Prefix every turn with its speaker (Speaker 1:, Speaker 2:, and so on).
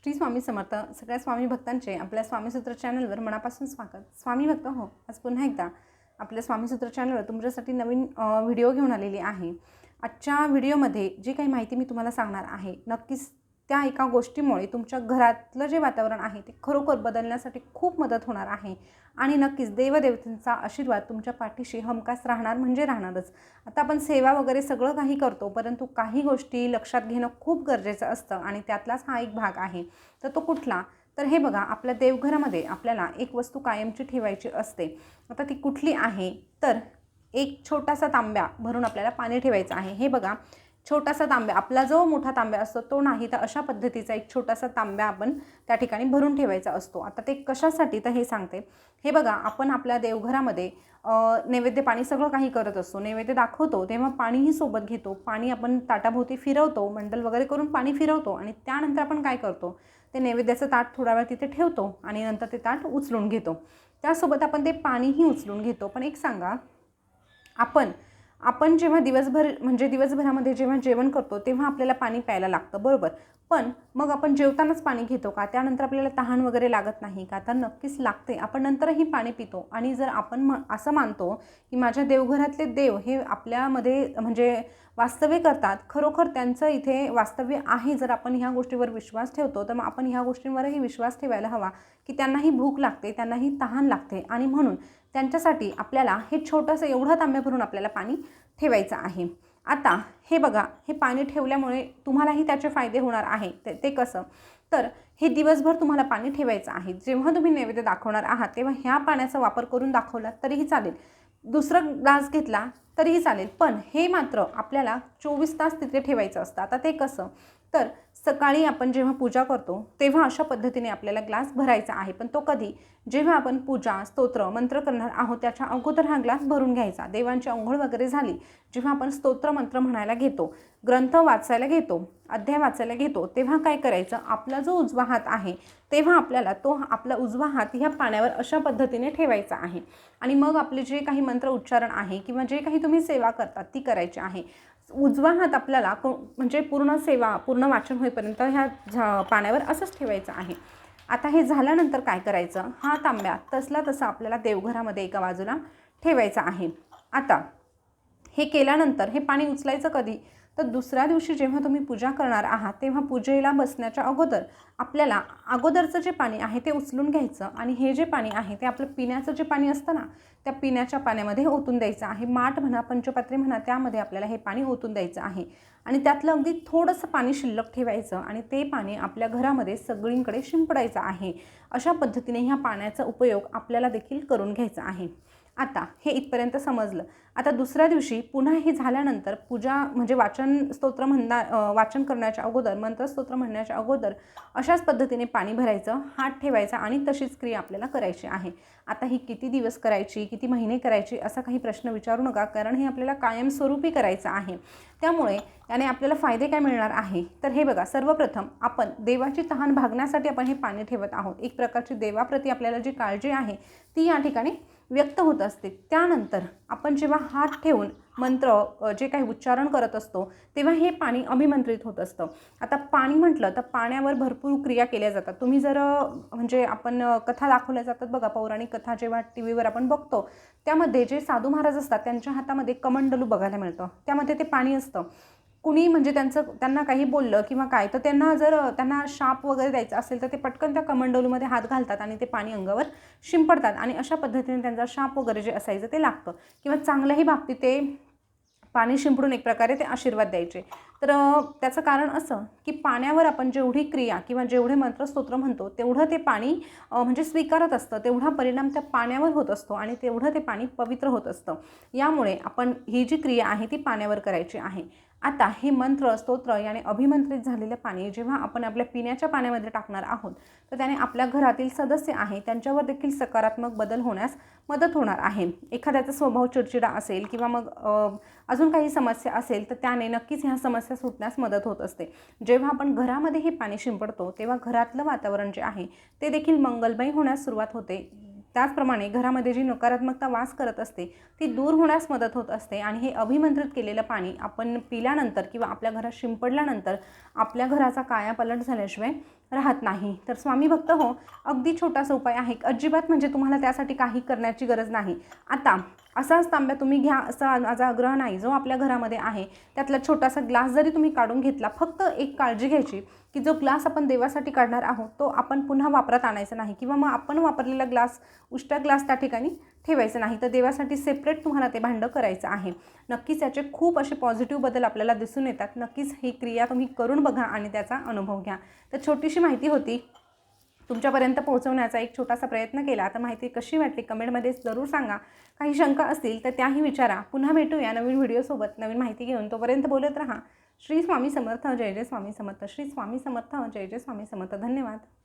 Speaker 1: श्री स्वामी समर्थ सगळ्या स्वामी भक्तांचे आपल्या स्वामीसूत्र चॅनलवर मनापासून स्वागत। स्वामी भक्त हो, आज पुन्हा एकदा आपल्या स्वामीसूत्र चॅनलवर तुमच्यासाठी नवीन व्हिडिओ घेऊन आलेली आहे। आजच्या व्हिडिओमध्ये जी काही माहिती मी तुम्हाला सांगणार आहे, नक्कीच त्या एका गोष्टीमुळे तुमच्या घरातलं जे वातावरण आहे ते खरोखर बदलण्यासाठी खूप मदत होणार आहे आणि नक्कीच देवदेवतांचा आशीर्वाद तुमच्या पाठीशी हमखास राहणार म्हणजे राहणारच। आता आपण सेवा वगैरे सगळं काही करतो, परंतु काही गोष्टी लक्षात घेणं खूप गरजेचं असतं आणि त्यातलाच हा एक भाग आहे। तर तो कुठला? तर हे बघा, आपल्या देवघरामध्ये आपल्याला एक वस्तू कायमची ठेवायची असते। आता ती कुठली आहे? तर एक छोटासा तांब्या भरून आपल्याला पाणी ठेवायचं आहे। हे बघा, छोटासा तांब्या, आपला जो मोठा तांब्या असतो तो नाही, तर अशा पद्धतीचा एक छोटासा तांब्या आपण त्या ठिकाणी भरून ठेवायचा असतो। आता ते कशासाठी तर हे सांगते। हे बघा, आपण आपल्या देवघरामध्ये नैवेद्य पाणी सगळं काही करत असतो, नैवेद्य दाखवतो तेव्हा पाणीही सोबत घेतो। पाणी आपण ताटाभोवती फिरवतो, मंडल वगैरे करून पाणी फिरवतो आणि त्यानंतर आपण काय करतो, ते नैवेद्याचं ताट थोडा वेळ तिथे ठेवतो आणि नंतर ते ताट उचलून घेतो। त्यासोबत आपण ते पाणीही उचलून घेतो। पण एक सांगा, आपण जेव्हा दिवसभरामध्ये जेव्हा जेवण करतो तेव्हा आपल्याला पाणी प्यायला लागतं, बरोबर? पण मग आपण जेवतानाच पाणी घेतो का? त्यानंतर आपल्याला तहान वगैरे लागत नाही का? तर नक्कीच लागते, आपण नंतरही पाणी पितो। आणि जर आपण असं मानतो की माझ्या देवघरातले देव हे आपल्यामध्ये वास्तव्य करतात, खरोखर त्यांचं इथे वास्तव्य आहे, जर आपण ह्या गोष्टीवर विश्वास ठेवतो तर मग आपण ह्या गोष्टींवरही विश्वास ठेवायला हवा की त्यांनाही भूक लागते, त्यांनाही तहान लागते आणि म्हणून त्यांच्यासाठी आपल्याला हे छोटंसं एवढं तांब्या भरून आपल्याला पाणी ठेवायचं आहे। आता हे बघा, हे पाणी ठेवल्यामुळे तुम्हालाही त्याचे फायदे होणार आहे। ते कसं? तर हे दिवसभर तुम्हाला पाणी ठेवायचं आहे। जेव्हा तुम्ही नैवेद्य दाखवणार आहात तेव्हा ह्या पाण्याचा वापर करून दाखवला तरीही चालेल, दुसरा ग्लास घेतला तरीही चालेल, पण हे मात्र आपल्याला 24 तास तिथे ठेवायचं असतं। आता ते कसं? तर सकाळी आपण जेव्हा पूजा करतो तेव्हा अशा पद्धतीने आपल्याला ग्लास भरायचा आहे। पण तो कधी? जेव्हा आपण पूजा स्तोत्र मंत्र करणार आहोत त्याच्या अगोदर हा ग्लास भरून घ्यायचा। देवांची अंघोळ वगैरे झाली, जेव्हा आपण स्तोत्र मंत्र म्हणायला घेतो, ग्रंथ वाचायला घेतो, अध्याय वाचायला घेतो, तेव्हा काय करायचं, आपला जो उजवा हात आहे तेव्हा आपल्याला तो आपला उजवा हात ह्या पाण्यावर अशा पद्धतीने ठेवायचा आहे आणि मग आपले जे काही मंत्र उच्चारण आहे किंवा जे काही तुम्ही सेवा करतात ती करायची आहे। उजवा हात आपल्याला पूर्ण वाचन होईपर्यंत ह्या पाण्यावर असंच ठेवायचं आहे। आता हे झाल्यानंतर काय करायचं, हा तांब्या तसला तसा आपल्याला देवघरामध्ये एका बाजूला ठेवायचा आहे। आता हे केल्यानंतर हे पाणी उचलायचं कधी? तर दुसऱ्या दिवशी जेव्हा तुम्ही पूजा करणार आहात तेव्हा पूजेला बसण्याच्या अगोदर आपल्याला अगोदरचं जे पाणी आहे ते उचलून घ्यायचं आणि हे जे पाणी आहे ते आपलं पिण्याचं जे पाणी असतं ना, त्या पिण्याच्या पाण्यामध्ये ओतून द्यायचं आहे। माठ म्हणा, पंचपात्री म्हणा, त्यामध्ये आपल्याला हे पाणी ओतून द्यायचं आहे आणि त्यातलं अगदी थोडंसं पाणी शिल्लक ठेवायचं आणि ते पाणी आपल्या घरामध्ये सगळीकडे शिंपडायचं आहे। अशा पद्धतीने ह्या पाण्याचा उपयोग आपल्याला देखील करून घ्यायचा आहे। आता हे इथपर्यंत समजलं। आता दुसऱ्या दिवशी पुन्हा हे झाल्यानंतर वाचन करण्याच्या अगोदर, मंत्रस्तोत्र म्हणण्याच्या अगोदर अशाच पद्धतीने पाणी भरायचं, हात ठेवायचा आणि तशीच क्रिया आपल्याला करायची आहे। आता ही किती दिवस करायची, किती महिने करायची असा काही प्रश्न विचारू नका, कारण हे आपल्याला कायमस्वरूपी करायचं आहे। त्यामुळे याने आपल्याला फायदे काय मिळणार आहे? तर हे बघा, सर्वप्रथम आपण देवाची तहान भागण्यासाठी आपण हे पाणी ठेवत आहोत। एक प्रकारची देवाप्रती आपल्याला जी काळजी आहे ती या ठिकाणी व्यक्त होत असते। त्यानंतर आपण जेव्हा हात ठेवून मंत्र जे काही उच्चारण करत असतो तेव्हा हे पाणी अभिमंत्रित होत असतं। आता पाणी म्हटलं तर पाण्यावर भरपूर क्रिया केल्या जातात। तुम्ही जर आपण कथा दाखवल्या जातात बघा, पौराणिक कथा जेव्हा TV वर आपण बघतो त्यामध्ये जे साधू महाराज असतात त्यांच्या हातामध्ये कमंडलू बघायला मिळतं, त्यामध्ये ते पाणी असतं। कुणी त्यांना काही बोललं किंवा काय, तर त्यांना शाप वगैरे द्यायचा असेल तर ते पटकन त्या कमंडलूमध्ये हात घालतात आणि ते पाणी अंगावर शिंपडतात आणि अशा पद्धतीने त्यांचा शाप वगैरे जे असायचं ते लागतं किंवा चांगल्याही बाबतीत ते पाणी शिंपडून एक प्रकारे ते आशीर्वाद द्यायचे। तर त्याचं कारण असं की पाण्यावर आपण जेवढी क्रिया किंवा जेवढे मंत्रस्तोत्र म्हणतो तेवढं ते पाणी स्वीकारत असतं, तेवढा परिणाम त्या पाण्यावर होत असतो आणि तेवढं ते पाणी पवित्र होत असतं। यामुळे आपण ही जी क्रिया आहे ती पाण्यावर करायची आहे। आता हे मंत्र स्तोत्र याने अभिमंत्रित झालेलं पाणी जेव्हा आपण आपल्या पिण्याच्या पाण्यामध्ये टाकणार आहोत तर त्याने आपल्या घरातील सदस्य आहे त्यांच्यावर देखील सकारात्मक बदल होण्यास मदत होणार आहे। एखाद्याचा स्वभाव चिडचिडा असेल किंवा मग अजून काही समस्या असेल तर त्याने नक्कीच ह्या समस्या सुटण्यास मदत होत असते। जेव्हा आपण घरामध्ये हे पाणी शिंपडतो तेव्हा घरातलं वातावरण जे आहे ते देखील मंगलमय होण्यास सुरुवात होते। त्याचप्रमाणे घरामध्ये जी नकारात्मकता वास करत असते ती दूर होण्यास मदत होत असते आणि हे अभिमंत्रित केलेलं पाणी आपण पिल्यानंतर किंवा आपल्या घरात शिंपडल्यानंतर आपल्या घराचा कायापालट झाल्याशिवाय राहत नाही. तर स्वामी भक्त हो, अगदी छोटासा उपाय आहे, अजिबात म्हणजे तुम्हाला त्यासाठी काही करण्याची गरज नाही. आता असाच तांब्या तुम्ही घ्या असा माझा आग्रह नाही. जो आपल्या घरामध्ये आहे त्यातला छोटासा ग्लास जरी तुम्ही काढून घेतला, फक्त एक काळजी घ्यायची की जो ग्लास आपण देवासाठी काढणार आहोत तो आपण पुन्हा वापरात आणायचा नाही, किंवा मग आपण वापरलेला ग्लास उष्टा ग्लास त्या ठिकाणी ठेवायचं नाही. तर देवासाठी सेपरेट तुम्हाला ते भांडं करायचं आहे. नक्कीच याचे खूप असे पॉझिटिव्ह बदल आपल्याला दिसून येतात. नक्कीच ही क्रिया तुम्ही करून बघा आणि त्याचा अनुभव घ्या. तर छोटीशी माहिती होती, तुमच्यापर्यंत पोहोचवण्याचा एक छोटासा प्रयत्न केला. तर माहिती कशी वाटली कमेंटमध्ये जरूर सांगा. काही शंका असतील तर त्याही विचारा. पुन्हा भेटूया नवीन व्हिडिओसोबत नवीन माहिती घेऊन. तोपर्यंत बोलत राहा. श्री स्वामी समर्थ. जय जय स्वामी समर्थ. श्री स्वामी समर्थ. जय जय स्वामी समर्थ. धन्यवाद.